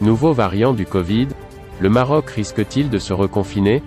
Nouveau variant du Covid, le Maroc risque-t-il de se reconfiner?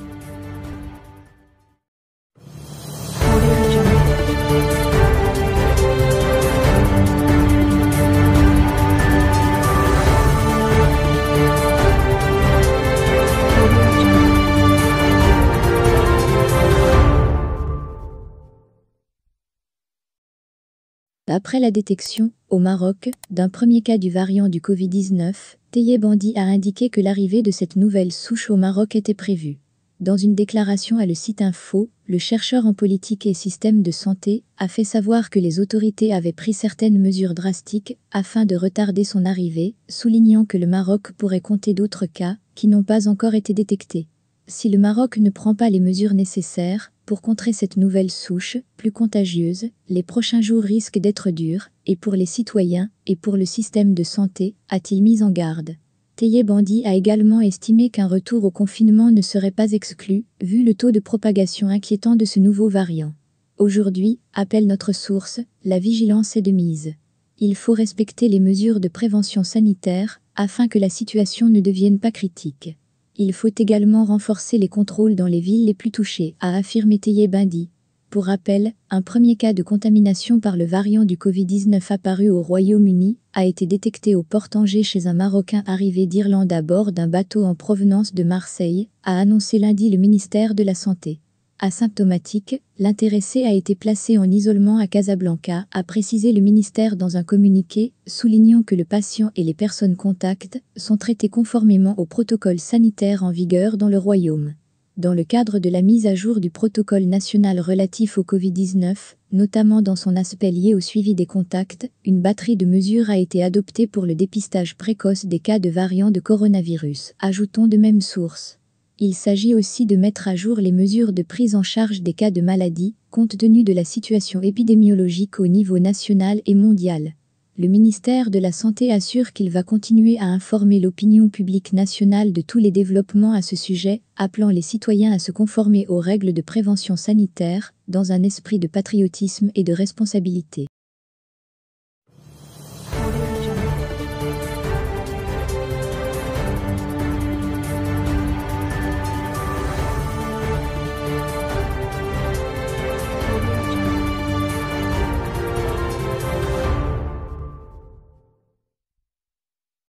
Après la détection, au Maroc, d'un premier cas du variant du Covid-19, Taïeb Bandi a indiqué que l'arrivée de cette nouvelle souche au Maroc était prévue. Dans une déclaration à le site Info, le chercheur en politique et système de santé a fait savoir que les autorités avaient pris certaines mesures drastiques afin de retarder son arrivée, soulignant que le Maroc pourrait compter d'autres cas qui n'ont pas encore été détectés. Si le Maroc ne prend pas les mesures nécessaires pour contrer cette nouvelle souche, plus contagieuse, les prochains jours risquent d'être durs, et pour les citoyens, et pour le système de santé, a-t-il mis en garde. Taïeb Bandi a également estimé qu'un retour au confinement ne serait pas exclu, vu le taux de propagation inquiétant de ce nouveau variant. Aujourd'hui, appelle notre source, la vigilance est de mise. Il faut respecter les mesures de prévention sanitaire, afin que la situation ne devienne pas critique. Il faut également renforcer les contrôles dans les villes les plus touchées, a affirmé Taïeb Bandi. Pour rappel, un premier cas de contamination par le variant du Covid-19 apparu au Royaume-Uni a été détecté au port Tanger chez un Marocain arrivé d'Irlande à bord d'un bateau en provenance de Marseille, a annoncé lundi le ministère de la Santé. Asymptomatique, l'intéressé a été placé en isolement à Casablanca, a précisé le ministère dans un communiqué, soulignant que le patient et les personnes contacts sont traités conformément au protocole sanitaire en vigueur dans le Royaume. Dans le cadre de la mise à jour du protocole national relatif au Covid-19, notamment dans son aspect lié au suivi des contacts, une batterie de mesures a été adoptée pour le dépistage précoce des cas de variants de coronavirus, ajoutons de même source. Il s'agit aussi de mettre à jour les mesures de prise en charge des cas de maladie, compte tenu de la situation épidémiologique au niveau national et mondial. Le ministère de la Santé assure qu'il va continuer à informer l'opinion publique nationale de tous les développements à ce sujet, appelant les citoyens à se conformer aux règles de prévention sanitaire, dans un esprit de patriotisme et de responsabilité.